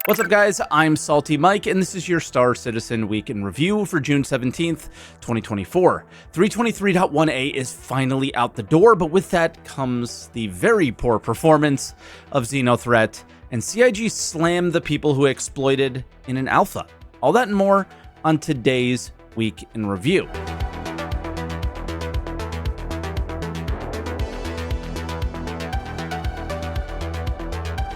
What's up, guys? I'm SaltEMike, and this is your Star Citizen Week in Review for June 17th, 2024. 323.1a is finally out the door, but with that comes the very poor performance of XenoThreat, and CIG slammed the people who exploited in an alpha. All that and more on today's Week in Review.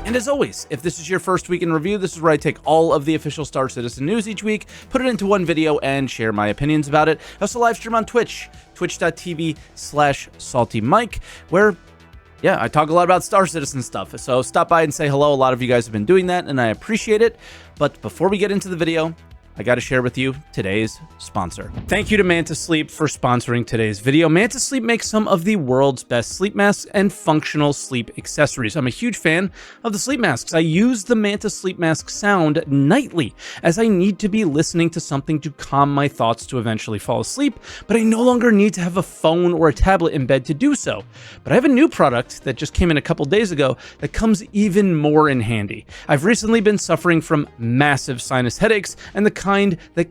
And as always, if this is your first week in review, this is where I take all of the official Star Citizen news each week, put it into one video, and share my opinions about it. I also live stream on Twitch, twitch.tv/SaltEMike, where, I talk a lot about Star Citizen stuff. So stop by and say hello. A lot of you guys have been doing that, and I appreciate it. But before we get into the video, I got to share with you today's sponsor. Thank you to Manta Sleep for sponsoring today's video. Manta Sleep makes some of the world's best sleep masks and functional sleep accessories. I'm a huge fan of the sleep masks. I use the Manta Sleep Mask sound nightly as I need to be listening to something to calm my thoughts to eventually fall asleep, but I no longer need to have a phone or a tablet in bed to do so. But I have a new product that just came in a couple days ago that comes even more in handy. I've recently been suffering from massive sinus headaches, and the kind that,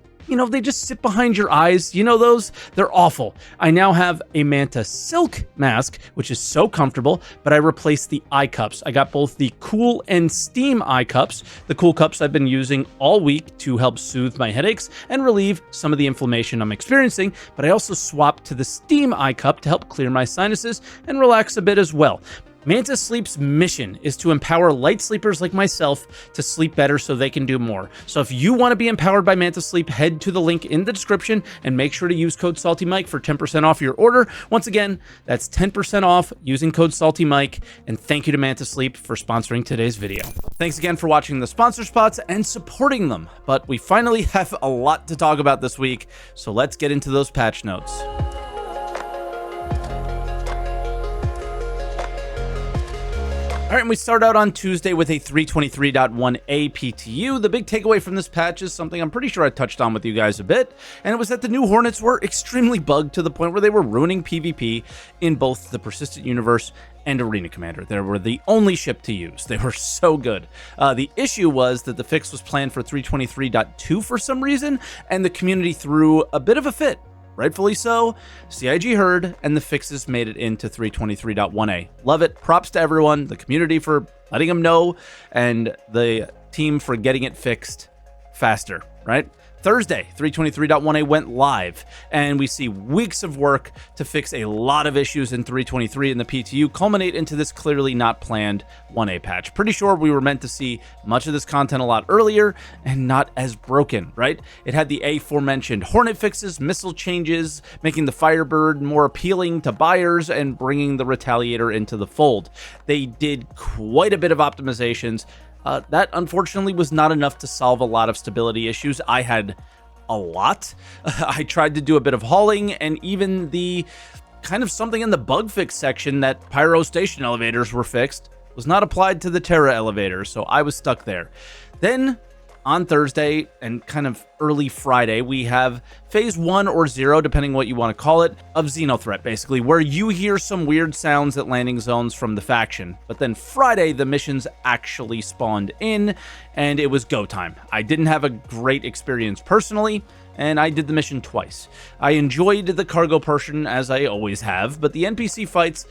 they just sit behind your eyes. You know those? They're awful. I now have a Manta Silk mask, which is so comfortable, but I replaced the eye cups. I got both the cool and steam eye cups. The cool cups I've been using all week to help soothe my headaches and relieve some of the inflammation I'm experiencing, but I also swapped to the steam eye cup to help clear my sinuses and relax a bit as well. Manta Sleep's mission is to empower light sleepers like myself to sleep better so they can do more. So if you want to be empowered by Manta Sleep, head to the link in the description and make sure to use code SaltEMike for 10% off your order. Once again, that's 10% off using code SaltEMike, and thank you to Manta Sleep for sponsoring today's video. Thanks again for watching the sponsor spots and supporting them, but we finally have a lot to talk about this week, so let's get into those patch notes. All right, and we start out on Tuesday with a 323.1a PTU. The big takeaway from this patch is something I'm pretty sure I touched on with you guys a bit, and it was that the new Hornets were extremely bugged to the point where they were ruining PvP in both the Persistent Universe and Arena Commander. They were the only ship to use. They were so good. The issue was that the fix was planned for 323.2 for some reason, and the community threw a bit of a fit. Rightfully so. CIG heard, and the fixes made it into 323.1a. Love it. Props to everyone, the community for letting them know, and the team for getting it fixed faster, right? Thursday, 323.1a went live, and we see weeks of work to fix a lot of issues in 323 and the PTU culminate into this clearly not planned 1a patch. Pretty sure we were meant to see much of this content a lot earlier and not as broken, right? It had the aforementioned Hornet fixes, missile changes, making the Firebird more appealing to buyers, and bringing the Retaliator into the fold. They did quite a bit of optimizations. That unfortunately was not enough to solve a lot of stability issues. I had a lot. I tried to do a bit of hauling, and even the kind of something in the bug fix section that Pyro Station elevators were fixed was not applied to the Terra elevators, so I was stuck there. Then on Thursday and kind of early Friday, we have phase 1 or 0, depending what you want to call it, of XenoThreat, basically, where you hear some weird sounds at landing zones from the faction. But then Friday, the missions actually spawned in, and it was go time. I didn't have a great experience personally, and I did the mission twice. I enjoyed the cargo portion, as I always have, but the NPC fights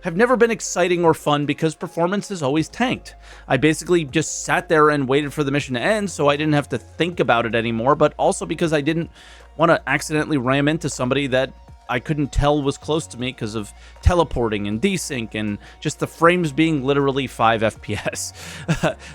have never been exciting or fun because performance has always tanked. I basically just sat there and waited for the mission to end so I didn't have to think about it anymore, but also because I didn't want to accidentally ram into somebody that I couldn't tell was close to me because of teleporting and desync and just the frames being literally 5 FPS.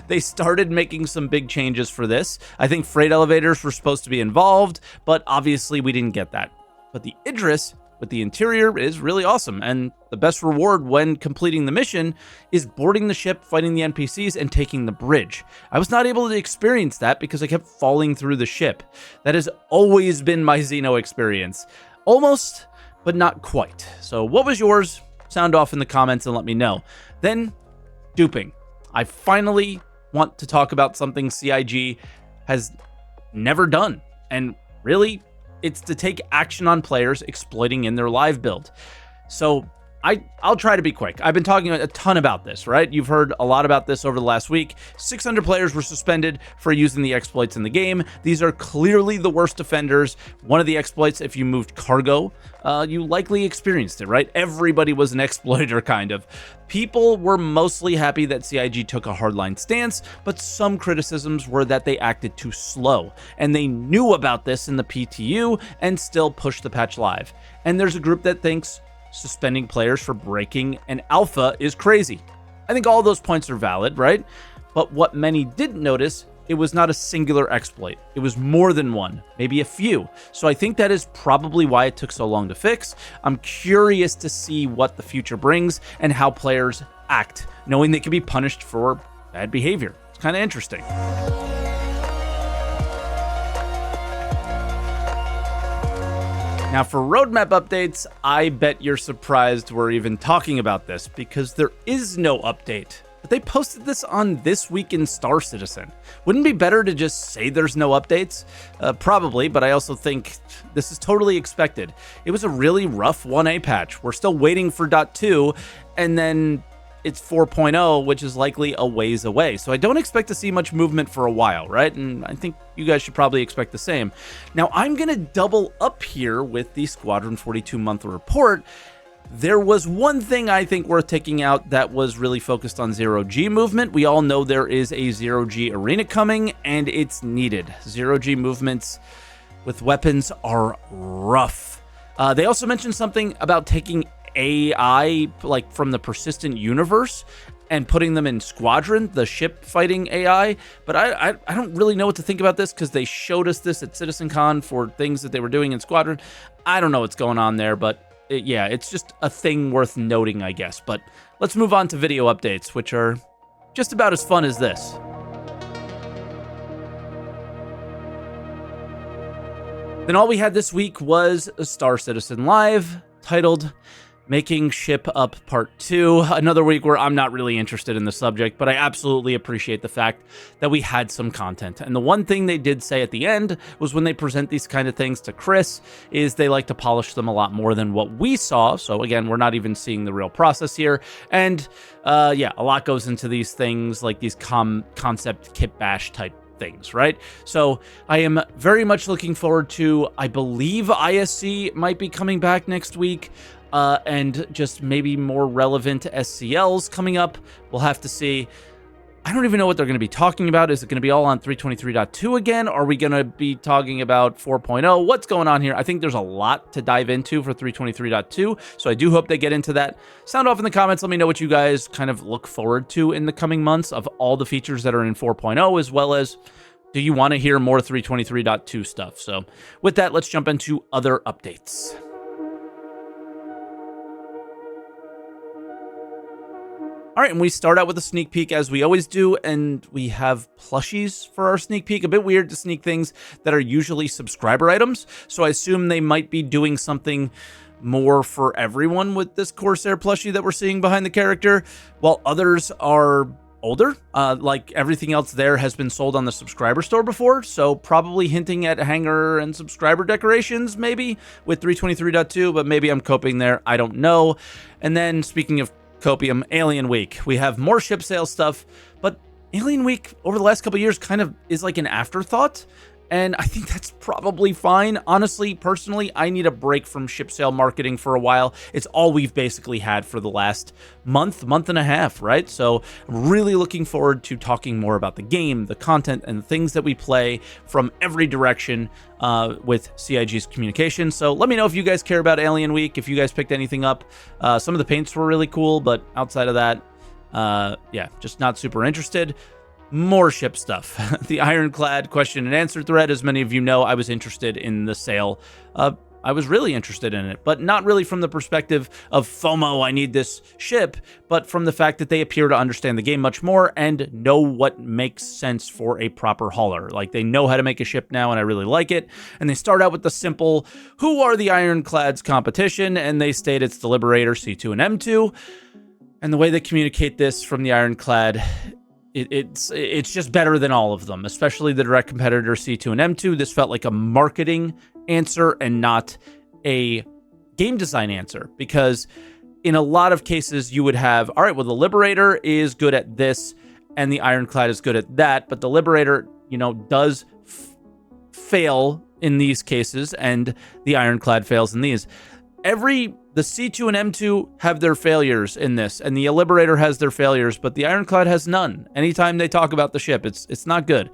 They started making some big changes for this. I think freight elevators were supposed to be involved, but obviously we didn't get that. But the Idris with the interior is really awesome, and the best reward when completing the mission is boarding the ship, fighting the NPCs, and taking the bridge. I was not able to experience that because I kept falling through the ship. That has always been my Xeno experience. Almost, but not quite. So what was yours? Sound off in the comments and let me know. Then, duping. I finally want to talk about something CIG has never done, and really, it's to take action on players exploiting in their live build. So I'll try to be quick. I've been talking a ton about this, right? You've heard a lot about this over the last week. 600 players were suspended for using the exploits in the game. These are clearly the worst offenders. One of the exploits, if you moved cargo, you likely experienced it, right? Everybody was an exploiter, kind of. People were mostly happy that CIG took a hardline stance, but some criticisms were that they acted too slow, and they knew about this in the PTU and still pushed the patch live. And there's a group that thinks suspending players for breaking an alpha is crazy. I think all those points are valid, right? But what many didn't notice, it was not a singular exploit. It was more than one, maybe a few. So I think that is probably why it took so long to fix. I'm curious to see what the future brings and how players act, knowing they can be punished for bad behavior. It's kind of interesting. Now for roadmap updates, I bet you're surprised we're even talking about this because there is no update. But they posted this on This Week in Star Citizen. Wouldn't it be better to just say there's no updates? Probably, but I also think this is totally expected. It was a really rough 1A patch. We're still waiting for .2, and then it's 4.0, which is likely a ways away. So I don't expect to see much movement for a while, right? And I think you guys should probably expect the same. Now, I'm going to double up here with the Squadron 42 monthly report. There was one thing I think worth taking out that was really focused on zero-G movement. We all know there is a zero-G arena coming, and it's needed. Zero-G movements with weapons are rough. They also mentioned something about taking AI, like from the persistent universe, and putting them in Squadron, the ship fighting AI. But I don't really know what to think about this because they showed us this at CitizenCon for things that they were doing in Squadron. I don't know what's going on there, but yeah, it's just a thing worth noting, I guess. But let's move on to video updates, which are just about as fun as this. Then all we had this week was a Star Citizen Live titled Making Ship Up Part 2, another week where I'm not really interested in the subject, but I absolutely appreciate the fact that we had some content. And the one thing they did say at the end was when they present these kind of things to Chris, is they like to polish them a lot more than what we saw. So again, we're not even seeing the real process here. And yeah, a lot goes into these things, like these concept kit bash type things, right? So I am very much looking forward to, I believe ISC might be coming back next week. And just maybe more relevant SCLs coming up. We'll have to see. I don't even know what they're going to be talking about. Is it going to be all on 323.2 again? Are we going to be talking about 4.0? What's going on here? I think there's a lot to dive into for 323.2, so I do hope they get into that. Sound off in the comments. Let me know what you guys kind of look forward to in the coming months of all the features that are in 4.0, as well as do you want to hear more 323.2 stuff? So with that, let's jump into other updates. All right, and we start out with a sneak peek as we always do, and we have plushies for our sneak peek. A bit weird to sneak things that are usually subscriber items, so I assume they might be doing something more for everyone with this Corsair plushie that we're seeing behind the character, while others are older. Like everything else there has been sold on the subscriber store before, so probably hinting at hanger and subscriber decorations maybe with 323.2, but maybe I'm coping there. I don't know. And then speaking of copium, Alien Week. We have more ship sale stuff, but Alien Week over the last couple of years kind of is like an afterthought, and I think that's probably fine. Honestly, personally, I need a break from ship sale marketing for a while. It's all we've basically had for the last month and a half, right? So I'm really looking forward to talking more about the game, the content, and the things that we play from every direction with CIG's communication. So let me know if you guys care about Alien Week, if you guys picked anything up. Some of the paints were really cool, but outside of that, yeah, just not super interested. More ship stuff. The Ironclad question and answer thread, as many of you know, I was interested in the sale. I was really interested in it, but not really from the perspective of FOMO, I need this ship, but from the fact that they appear to understand the game much more and know what makes sense for a proper hauler. Like, they know how to make a ship now, and I really like it. And they start out with the simple, who are the Ironclad's competition? And they state it's the Liberator, C2, and M2. And the way they communicate this from the Ironclad, it's just better than all of them, especially the direct competitor C2 and M2. This felt like a marketing answer and not a game design answer, because in a lot of cases, you would have, all right, well, the Liberator is good at this, and the Ironclad is good at that, but the Liberator, does fail in these cases, and the Ironclad fails in these. The C2 and M2 have their failures in this, and the Liberator has their failures, but the Ironclad has none. Anytime they talk about the ship, it's not good.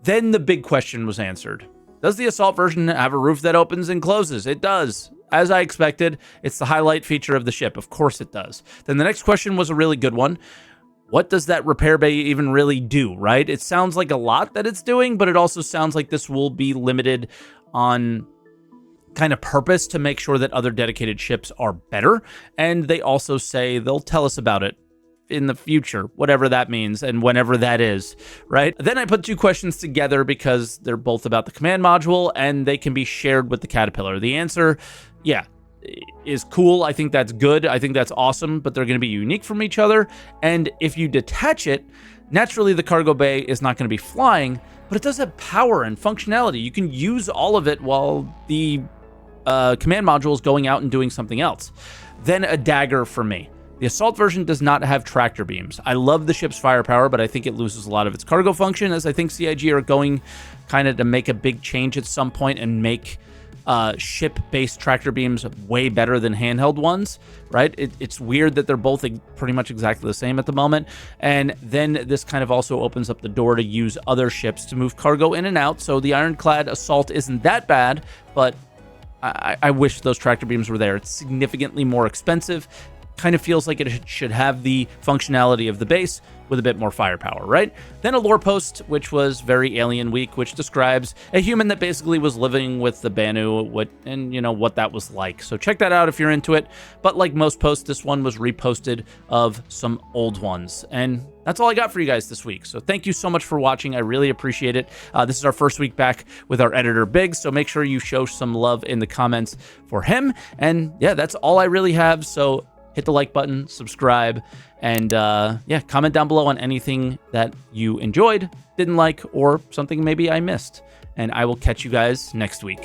Then the big question was answered. Does the Assault version have a roof that opens and closes? It does. As I expected, it's the highlight feature of the ship. Of course it does. Then the next question was a really good one. What does that repair bay even really do, right? It sounds like a lot that it's doing, but it also sounds like this will be limited on kind of purpose to make sure that other dedicated ships are better. And they also say they'll tell us about it in the future, whatever that means and whenever that is, right? Then I put two questions together because they're both about the command module and they can be shared with the Caterpillar. The answer, yeah, is cool. I think that's good. I think that's awesome, but they're going to be unique from each other. And if you detach it, naturally the cargo bay is not going to be flying, but it does have power and functionality. You can use all of it while the command module is going out and doing something else. Then a dagger for me. The Assault version does not have tractor beams. I love the ship's firepower, but I think it loses a lot of its cargo function, as I think CIG are going kind of to make a big change at some point and make ship-based tractor beams way better than handheld ones, right? It's weird that they're both pretty much exactly the same at the moment. And then this kind of also opens up the door to use other ships to move cargo in and out. So the Ironclad Assault isn't that bad, but I wish those tractor beams were there. It's significantly more expensive. Kind of feels like it should have the functionality of the base with a bit more firepower, right? Then a lore post, which was very Alien Week, which describes a human that basically was living with the Banu, what that was like. So check that out if you're into it. But like most posts, this one was reposted of some old ones. And that's all I got for you guys this week. So thank you so much for watching. I really appreciate it. This is our first week back with our editor, Biggs. So make sure you show some love in the comments for him. And yeah, that's all I really have. So hit the like button, subscribe, and comment down below on anything that you enjoyed, didn't like, or something maybe I missed. And I will catch you guys next week.